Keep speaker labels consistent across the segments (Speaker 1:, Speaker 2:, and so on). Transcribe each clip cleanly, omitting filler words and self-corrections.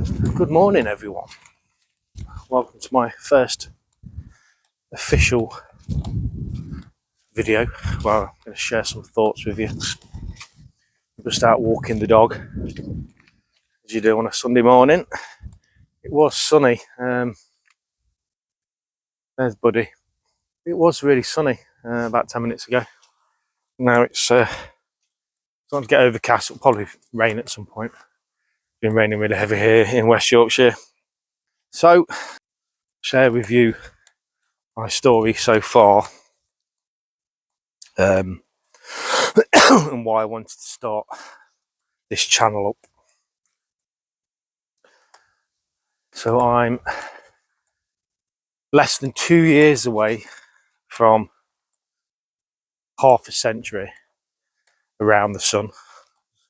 Speaker 1: Good morning, everyone. Welcome to my first official video where I'm going to share some thoughts with you. I'm just out walking the dog, as you do on a Sunday morning. It was sunny. There's Buddy. It was really sunny about 10 minutes ago. Now it's starting to get overcast. It'll probably rain at some point. It's been raining really heavy here in West Yorkshire. So, share with you my story so far. And why I wanted to start this channel up. So I'm less than 2 years away from half a century around the sun,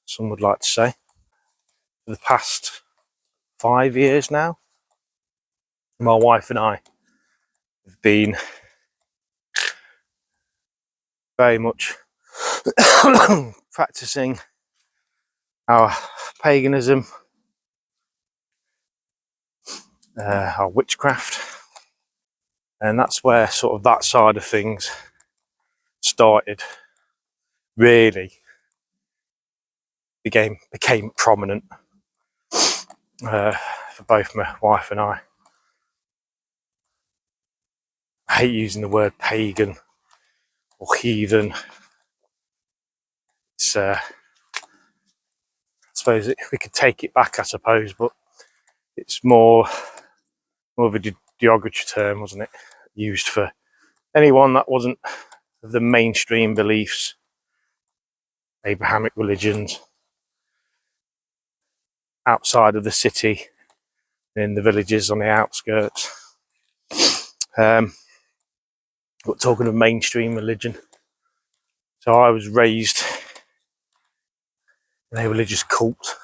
Speaker 1: some would like to say. For the past 5 years now, my wife and I have been very much practicing our paganism, our witchcraft, and that's where sort of that side of things started. Really became prominent for both my wife and I. I hate using the word pagan or heathen. It's I suppose we could take it back, I suppose, but it's more of a derogatory term, wasn't it? Used for anyone that wasn't of the mainstream beliefs, Abrahamic religions, outside of the city, in the villages on the outskirts. But talking of mainstream religion, so I was raised in a religious cult,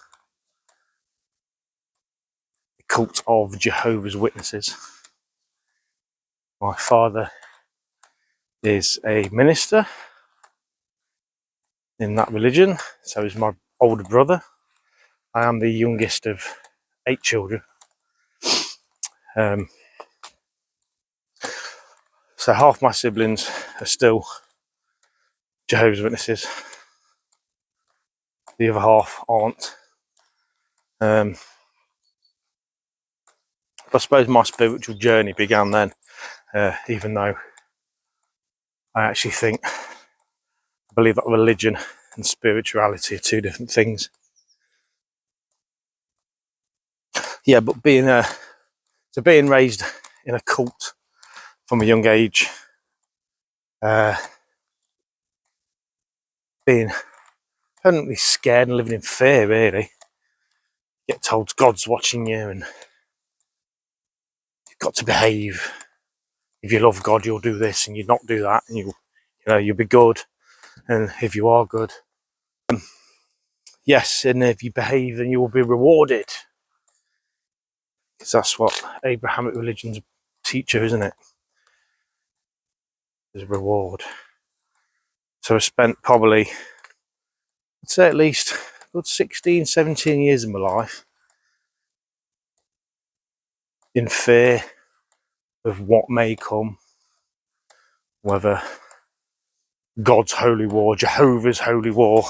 Speaker 1: the cult of Jehovah's Witnesses. My father is a minister in that religion, so is my older brother. I am the youngest of 8 children. So half my siblings are still Jehovah's Witnesses. The other half aren't. But I suppose my spiritual journey began then, even though I actually believe that religion and spirituality are two different things. Yeah, but being raised in a cult from a young age, being permanently scared and living in fear, really. You get told God's watching you and you've got to behave. If you love God, you'll do this, and you not do that, and you'll be good. And if you are good, yes, and if you behave, then you will be rewarded. Because that's what Abrahamic religions teach you, isn't it? There's a reward. So I spent probably, I'd say at least a good 16, 17 years of my life in fear of what may come, whether God's holy war, Jehovah's holy war,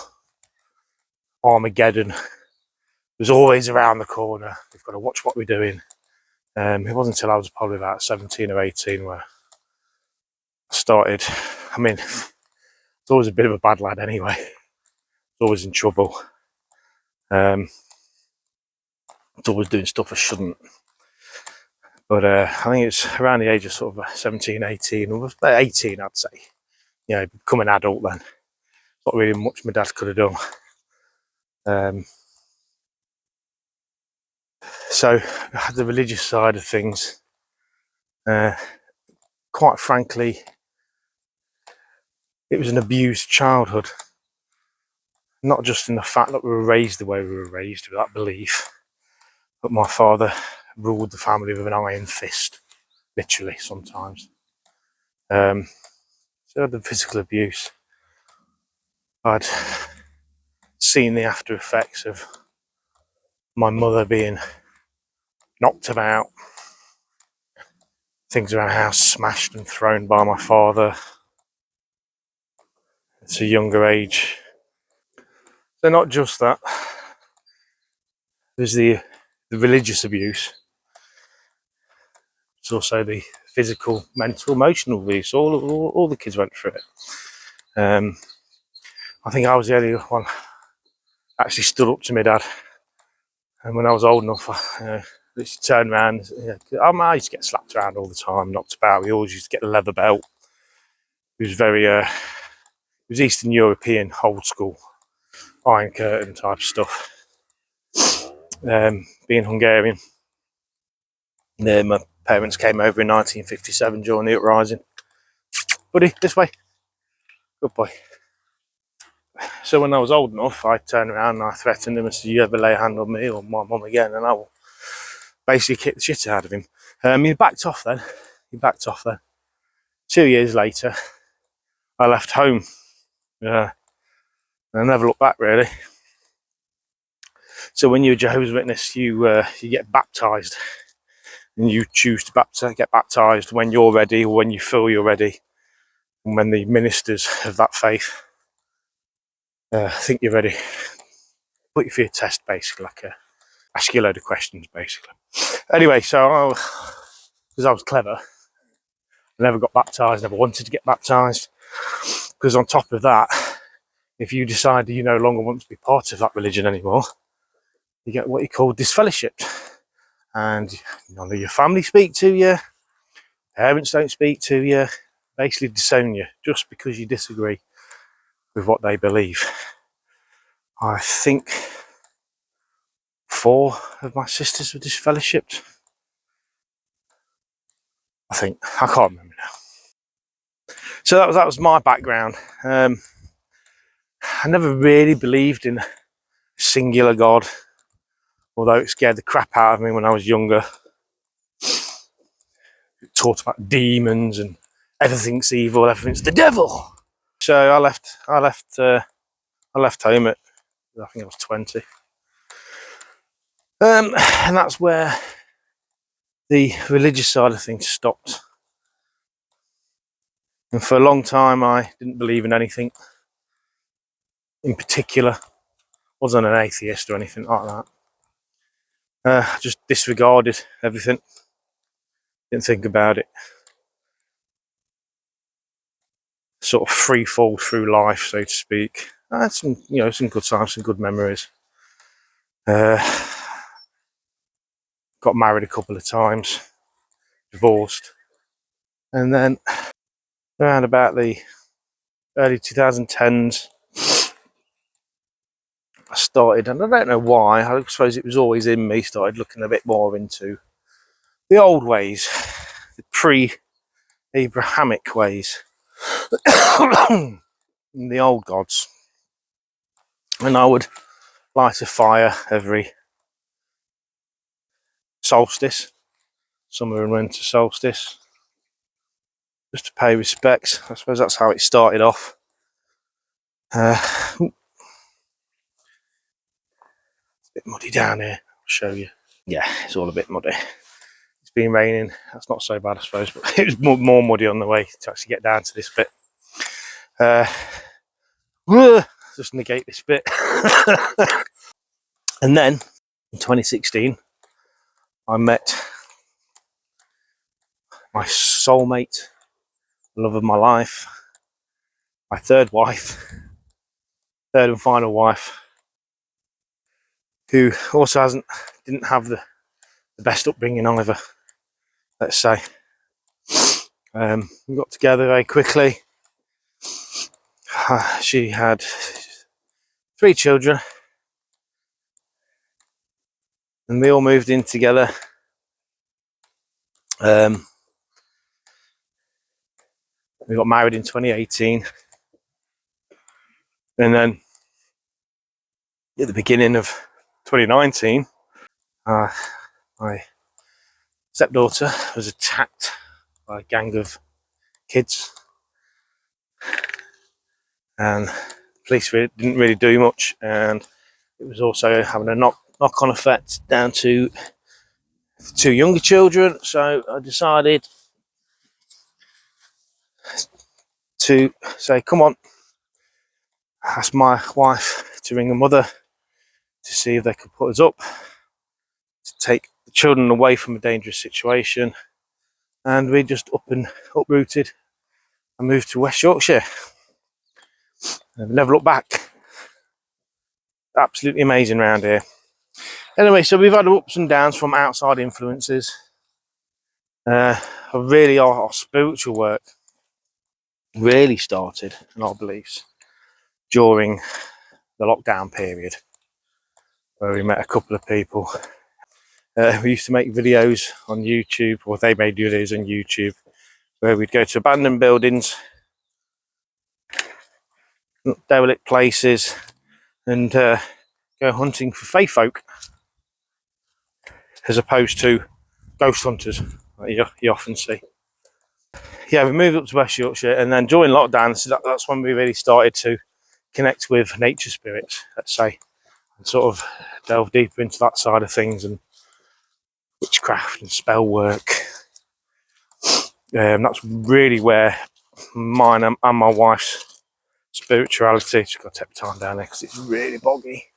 Speaker 1: Armageddon was always around the corner. We've got to watch what we're doing. It wasn't until I was probably about 17 or 18 where I started. I mean, it's always a bit of a bad lad anyway. It's always in trouble. It's always doing stuff I shouldn't. But I think it's around the age of sort of 17, 18, or about 18, I'd say. Become an adult then. Not really much my dad could have done. So I had the religious side of things. Quite frankly, it was an abused childhood. Not just in the fact that we were raised the way we were raised with that belief, but my father ruled the family with an iron fist, literally sometimes. So I had the physical abuse. I'd seen the after effects of my mother being knocked about, things around the house smashed and thrown by my father at a younger age. So not just that, there's the religious abuse. It's also the physical, mental, emotional abuse. All the kids went through it. I think I was the only one that actually stood up to my dad. And when I was old enough, I literally turned around. I used to get slapped around all the time, knocked about. We always used to get a leather belt. It was very, it was Eastern European, old school, Iron Curtain type stuff. Being Hungarian, my parents came over in 1957 during the uprising. Buddy, this way. Good boy. So when I was old enough, I turned around and I threatened him and said, "You ever lay a hand on me or my mum again, and I will basically kick the shit out of him." He backed off then. 2 years later, I left home. I never looked back, really. So when you're a Jehovah's Witness, you get baptised, and you choose to get baptised when you're ready or when you feel you're ready, and when the ministers of that faith think you're ready, put you through a test, basically, ask you a load of questions, basically. Anyway, so because I was clever, I never got baptised, never wanted to get baptised, because on top of that, if you decide that you no longer want to be part of that religion anymore, you get what you call disfellowshipped, and none of your family speak to you, parents don't speak to you, basically disown you just because you disagree with what they believe. I think 4 of my sisters were disfellowshipped. I can't remember now. So that was my background. I never really believed in a singular God, although it scared the crap out of me when I was younger. It taught about demons and everything's evil, everything's the devil. So I left home at, I think I was 20. And that's where the religious side of things stopped. And for a long time, I didn't believe in anything in particular. Wasn't an atheist or anything like that. Just disregarded everything. Didn't think about it. Sort of free fall through life, so to speak. I had some good times, some good memories. Got married a couple of times, divorced, and then around about the early 2010s, I started, and I don't know why, I suppose it was always in me, started looking a bit more into the old ways, the pre-Abrahamic ways, the old gods. And I would light a fire every solstice, summer and winter solstice, just to pay respects. I suppose that's how it started off. It's a bit muddy down here, I'll show you. Yeah, it's all a bit muddy. It's been raining, that's not so bad, I suppose, but it was more muddy on the way to actually get down to this bit. Just negate this bit. And then in 2016, I met my soulmate, love of my life, my third and final wife, who also didn't have the best upbringing either, let's say. We got together very quickly. She had 3 children, and we all moved in together. We got married in 2018, and then at the beginning of 2019, my stepdaughter was attacked by a gang of kids, and the police didn't really do much, and it was also having a knock-on effect down to 2 younger children, so I decided to say, come on, ask my wife to ring a mother to see if they could put us up, to take the children away from a dangerous situation. And we just uprooted and moved to West Yorkshire. And we never looked back. Absolutely amazing around here. Anyway, so we've had ups and downs from outside influences. Really, our spiritual work really started, in our beliefs, during the lockdown period, where we met a couple of people. We used to make videos on YouTube, or they made videos on YouTube, where we'd go to abandoned buildings, derelict places, and go hunting for fae folk, as opposed to ghost hunters that you often see. Yeah, we moved up to West Yorkshire, and then during lockdown, so that's when we really started to connect with nature spirits, let's say, and sort of delve deeper into that side of things, and witchcraft and spell work. That's really where mine and my wife's spirituality, just got to take time down there because it's really boggy,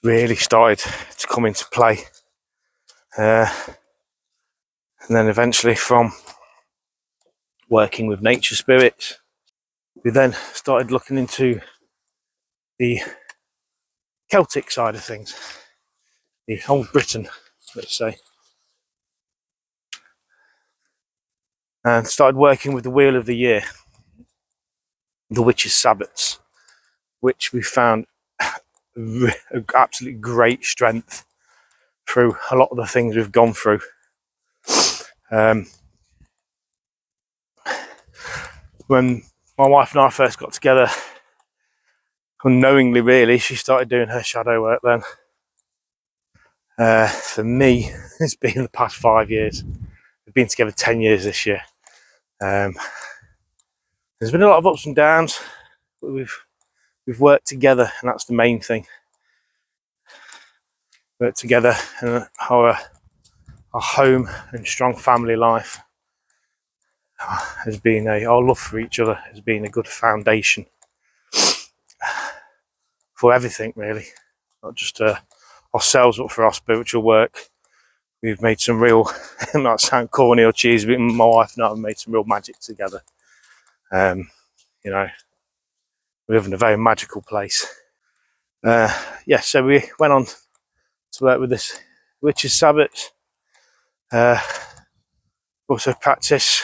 Speaker 1: really started to come into play. And then eventually, from working with nature spirits, we then started looking into the Celtic side of things, the old Britain, let's say, and started working with the Wheel of the Year, the Witches' Sabbats, which we found absolutely great strength through a lot of the things we've gone through. When my wife and I first got together, unknowingly really, she started doing her shadow work then. For me, it's been the past 5 years. We've been together 10 years this year. There's been a lot of ups and downs, but we've worked together, and that's the main thing. Worked together, and our home and strong family life has been our love for each other has been a good foundation for everything, really, not just ourselves, but for our spiritual work. We've made some real, it might sound corny or cheesy, but my wife and I have made some real magic together. You know, we live in a very magical place. Yeah, so we went on to work with this Witches' Sabbats. Also practice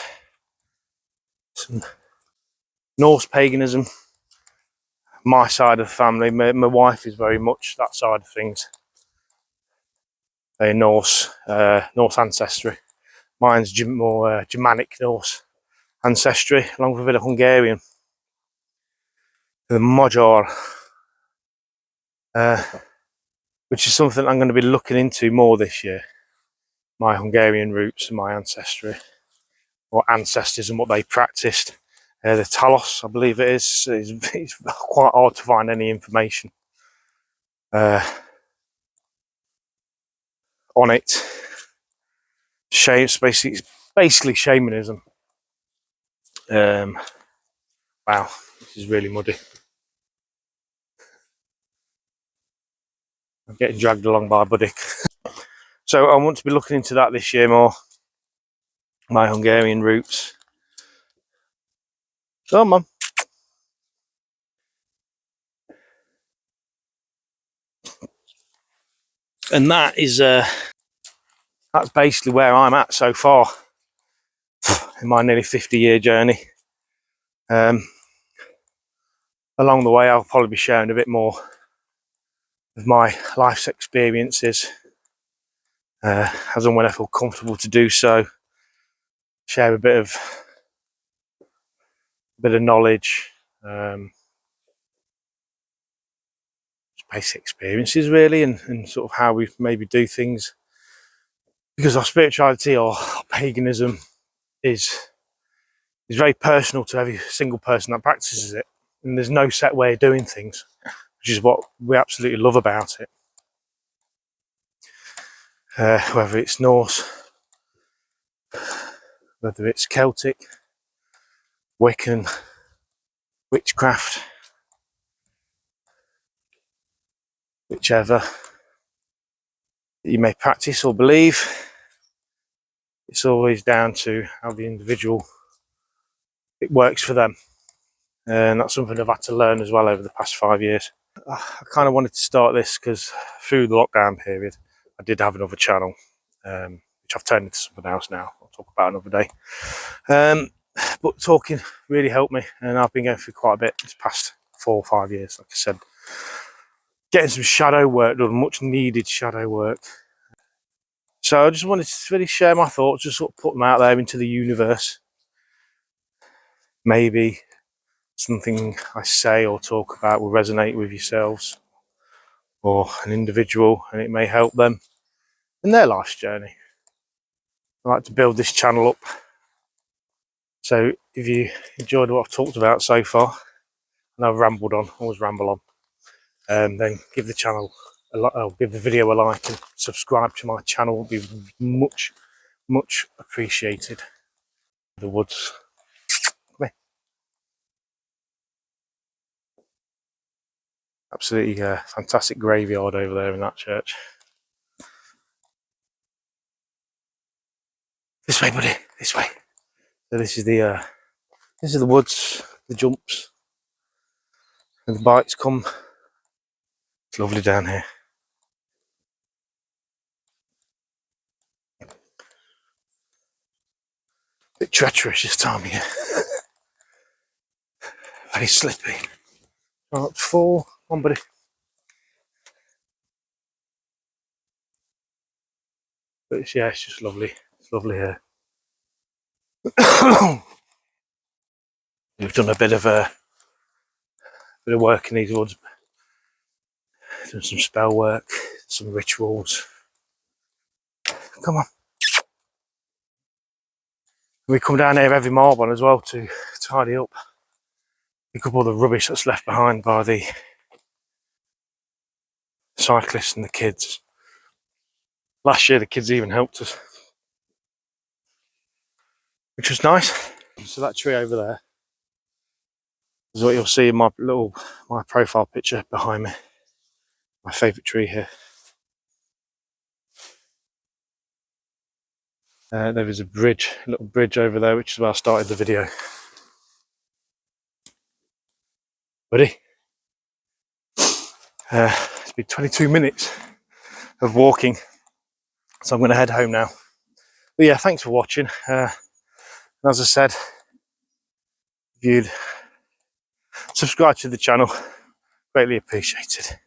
Speaker 1: some Norse paganism. My side of the family, my wife is very much that side of things. A Norse ancestry. Mine's more Germanic Norse ancestry, along with a bit of Hungarian. The Magyar, which is something I'm going to be looking into more this year. My Hungarian roots and my ancestry, or ancestors, and what they practiced. The Talos, I believe it is. It's quite hard to find any information on it. It's basically shamanism. Wow, this is really muddy. I'm getting dragged along by a buddy. So I want to be looking into that this year more. My Hungarian roots. Come on. And that is that's basically where I'm at so far in my nearly 50-year journey. Along the way, I'll probably be sharing a bit more of my life's experiences, as and when I feel comfortable to do so. Share a bit of knowledge, basic experiences really, and sort of how we maybe do things, because our spirituality or paganism is very personal to every single person that practices it, and there's no set way of doing things, which is what we absolutely love about it. whether it's Norse, whether it's Celtic, Wiccan, witchcraft, whichever you may practice or believe. It's always down to how the individual, it works for them. And that's something I've had to learn as well over the past 5 years. I kind of wanted to start this because through the lockdown period, I did have another channel, which I've turned into something else now. I'll talk about another day. But talking really helped me, and I've been going through quite a bit this past 4 or 5 years, like I said. Getting some shadow work done, much needed shadow work. So I just wanted to really share my thoughts, just sort of put them out there into the universe. Maybe something I say or talk about will resonate with yourselves or an individual, and it may help them in their life's journey. I like to build this channel up. So if you enjoyed what I've talked about so far, and I've rambled on, always ramble on, then give the channel a like, give the video a like and subscribe to my channel. It would be much, much appreciated. The woods. Absolutely fantastic graveyard over there in that church. This way, buddy. This way. So this is the woods, the jumps, and the bikes come. It's lovely down here. Bit treacherous this time of year. Very slippy. Right, 4. Come on, buddy. But it's just lovely. It's lovely here. We've done a bit of work in these woods. Done some spell work, some rituals. Come on. We come down here every Marbon as well to tidy up, pick up all the rubbish that's left behind by the cyclists and the kids. Last year the kids even helped us, which was nice. So that tree over there is what you'll see in my profile picture behind me. My favourite tree here. There is a little bridge over there, which is where I started the video. Buddy, it's been 22 minutes of walking, so I'm going to head home now. But yeah, thanks for watching. As I said, if you'd subscribe to the channel, greatly appreciated.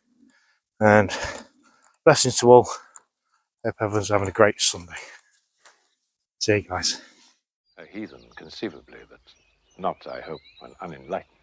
Speaker 1: And blessings to all. Hope everyone's having a great Sunday. See you guys.
Speaker 2: A heathen, conceivably, but not, I hope, an unenlightened.